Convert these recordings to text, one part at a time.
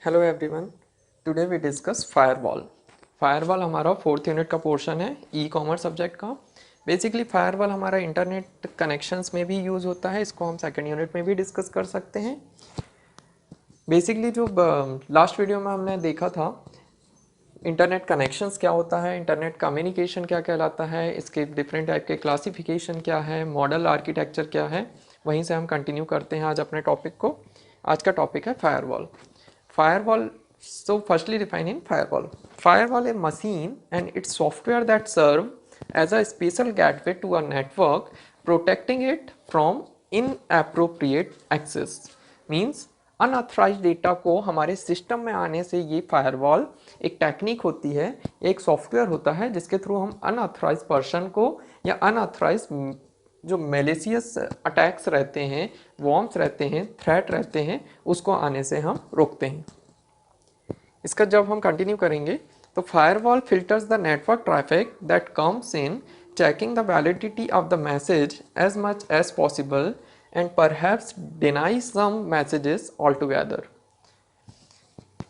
Hello everyone, today we discuss firewall. Firewall हमारा 4th unit का portion है e commerce subject का। Basically firewall हमारा इंटरनेट कनेक्शंस में भी यूज़ होता है, इसको हम सेकंड यूनिट में भी डिस्कस कर सकते हैं। बेसिकली जो लास्ट वीडियो में हमने देखा था इंटरनेट कनेक्शंस क्या होता है, इंटरनेट कम्युनिकेशन क्या कहलाता है, इसके डिफरेंट टाइप के क्लासिफिकेशन क्या है, मॉडल आर्किटेक्चर क्या है, वहीं से हम कंटिन्यू करते हैं आज अपने टॉपिक को। आज का टॉपिक है firewall. Firewall, so firstly define in firewall. Firewall a machine and its software that serve as a special gateway to a network, protecting it from inappropriate access. Means unauthorise data को हमारे system में आने से ये firewall एक technique होती है, एक सॉफ्टवेयर होता है जिसके थ्रू हम अनऑथराइज पर्सन को या अनऑथराइज जो मेलिशियस अटैक्स रहते हैं, वॉर्म्स रहते हैं, थ्रेट रहते हैं, उसको आने से हम रोकते हैं। इसका जब हम कंटिन्यू करेंगे तो firewall filters the network traffic that comes in, checking the validity of the message as much as possible and perhaps deny some messages altogether.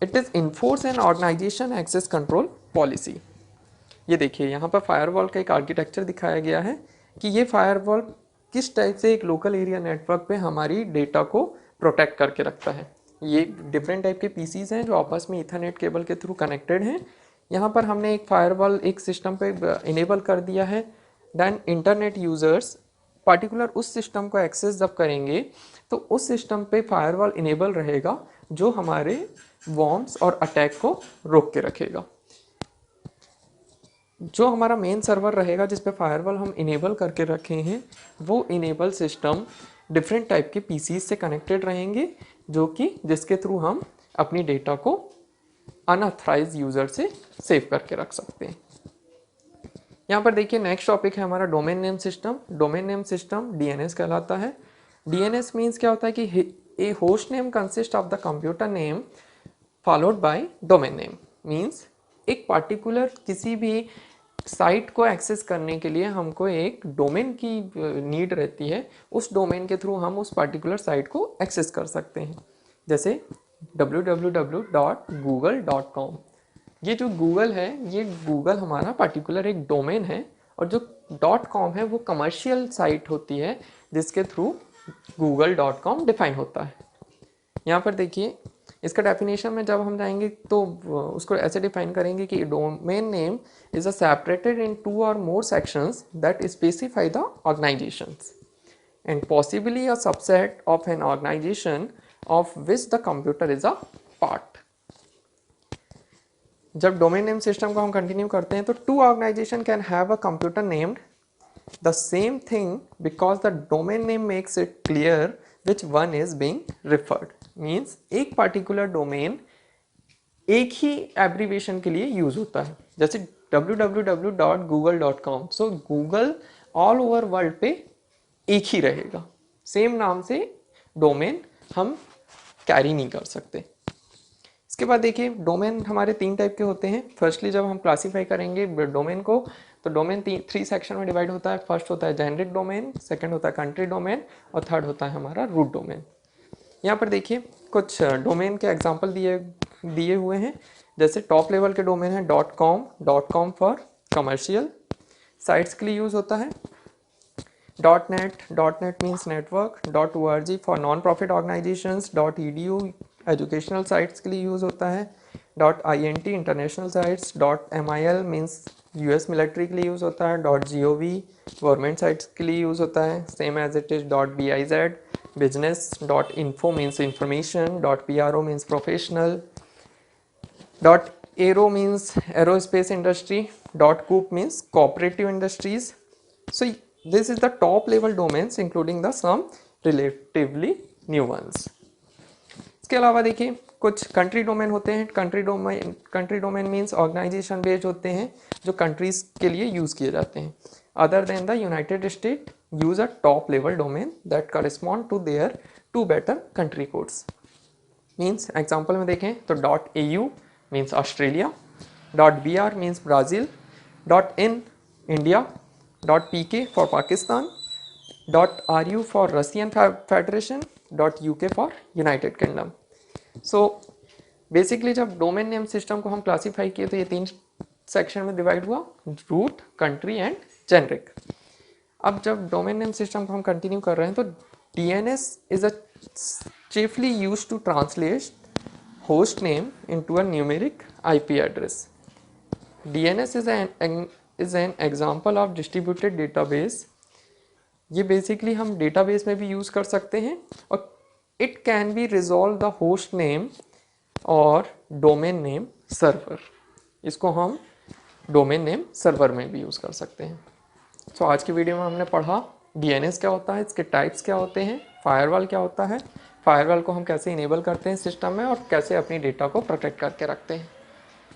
It is enforce an organisation access control policy. ये देखिए यहाँ पर firewall का एक architecture दिखाया गया है कि ये फायरवॉल किस टाइप से एक लोकल एरिया नेटवर्क पे हमारी डेटा को प्रोटेक्ट करके रखता है। ये डिफरेंट टाइप के पीसीज हैं जो आपस में ईथरनेट केबल के थ्रू कनेक्टेड हैं। यहाँ पर हमने एक फायरवॉल एक सिस्टम पे इनेबल कर दिया है। देन इंटरनेट यूज़र्स पार्टिकुलर उस सिस्टम को एक्सेस जब करेंगे तो उस सिस्टम पे फायरवॉल इनेबल रहेगा जो हमारे वॉर्म्स और अटैक को रोक के रखेगा। जो हमारा मेन सर्वर रहेगा जिस पे फायरवॉल हम इनेबल करके रखे हैं, वो इनेबल सिस्टम डिफरेंट टाइप के पीसीज से कनेक्टेड रहेंगे जो कि जिसके थ्रू हम अपनी डेटा को अनऑथराइज यूज़र से सेव करके रख सकते हैं। यहाँ पर देखिए नेक्स्ट टॉपिक है हमारा domain name system. Domain name system DNS कहलाता है। डीएनएस मीन्स क्या होता है कि a host name consist of the computer name followed by domain name. Means एक पार्टिकुलर किसी भी साइट को एक्सेस करने के लिए हमको एक डोमेन की नीड रहती है। उस डोमेन के थ्रू हम उस पार्टिकुलर साइट को एक्सेस कर सकते हैं। जैसे www.google.com। ये जो गूगल है, ये गूगल हमारा पार्टिकुलर एक डोमेन है, और जो .com है वो कमर्शियल साइट होती है जिसके थ्रू google.com डिफाइन होता है। यहाँ पर देखिए इसका डेफिनेशन में जब हम जाएंगे तो उसको ऐसे डिफाइन करेंगे कि domain name is a separated in 2 और more sections that specify the organizations and possibly a subset of an organization of which the computer is a part. जब डोमेन नेम सिस्टम को हम कंटिन्यू करते हैं तो 2 organization can have a computer named the same thing because the domain name makes it clear which one is being referred. Means एक particular domain एक ही abbreviation के लिए यूज होता है। जैसे www.google.com, सो गूगल ऑल ओवर वर्ल्ड पे एक ही रहेगा, सेम नाम से डोमेन हम कैरी नहीं कर सकते। इसके बाद देखिए डोमेन हमारे 3 टाइप के होते हैं। फर्स्टली जब हम क्लासीफाई करेंगे डोमेन को तो डोमेन 3 सेक्शन में डिवाइड होता है। फर्स्ट होता है जेनरिक डोमेन, सेकंड होता है कंट्री डोमेन, और थर्ड होता है हमारा रूट डोमेन। यहाँ पर देखिए कुछ डोमेन के एग्जांपल दिए हुए हैं। जैसे टॉप लेवल के डोमेन है .com फॉर कमर्शियल साइट्स के लिए यूज़ होता है। .net means network. .org for non profit organisations. .edu educational sites के लिए यूज़ होता है। .int international sites. .mil means US military के लिए यूज़ होता है। .gov गवर्नमेंट साइट्स के लिए यूज़ होता है, same as it is. .biz business. .info means information. .pro means professional. .aero means aerospace industry. .coop means cooperative industries. So this is the top level domains including the some relatively new ones. इसके अलावा देखिए कुछ country domain होते हैं। Country domain means organisation based होते हैं जो countries के लिए यूज़ किए जाते हैं। Other than the United State use a top level domain that correspond to their 2 better country codes. Means example में देखें तो .au means Australia. .br means Brazil. .in India. .pk for Pakistan. .ru for Russian Federation. .uk for United Kingdom. So basically जब domain name system को हम classify किए तो ये 3 section में डिवाइड हुआ, रूट, कंट्री एंड जेनरिक। अब जब डोमेन नेम सिस्टम को हम कंटिन्यू कर रहे हैं तो DNS is a chiefly used to translate host name into a numeric IP address. DNS is an example of distributed database. ये बेसिकली हम डेटाबेस में भी यूज़ कर सकते हैं और it can be resolve the host name और domain name server. इसको हम डोमेन नेम सर्वर में भी यूज़ कर सकते हैं। सो आज की वीडियो में हमने पढ़ा DNS क्या होता है, इसके टाइप्स क्या होते हैं, फायरवॉल क्या होता है, फायरवॉल को हम कैसे इनेबल करते हैं सिस्टम में और कैसे अपनी डेटा को प्रोटेक्ट करके रखते हैं।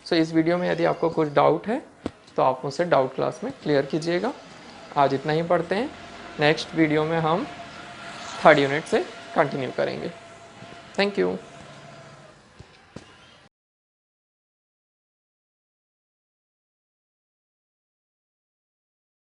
सो इस वीडियो में यदि आपको कुछ डाउट है तो आप मुझसे डाउट क्लास में क्लियर कीजिएगा। आज इतना ही पढ़ते हैं, नेक्स्ट वीडियो में हम 3rd यूनिट से कंटिन्यू करेंगे। Thank you.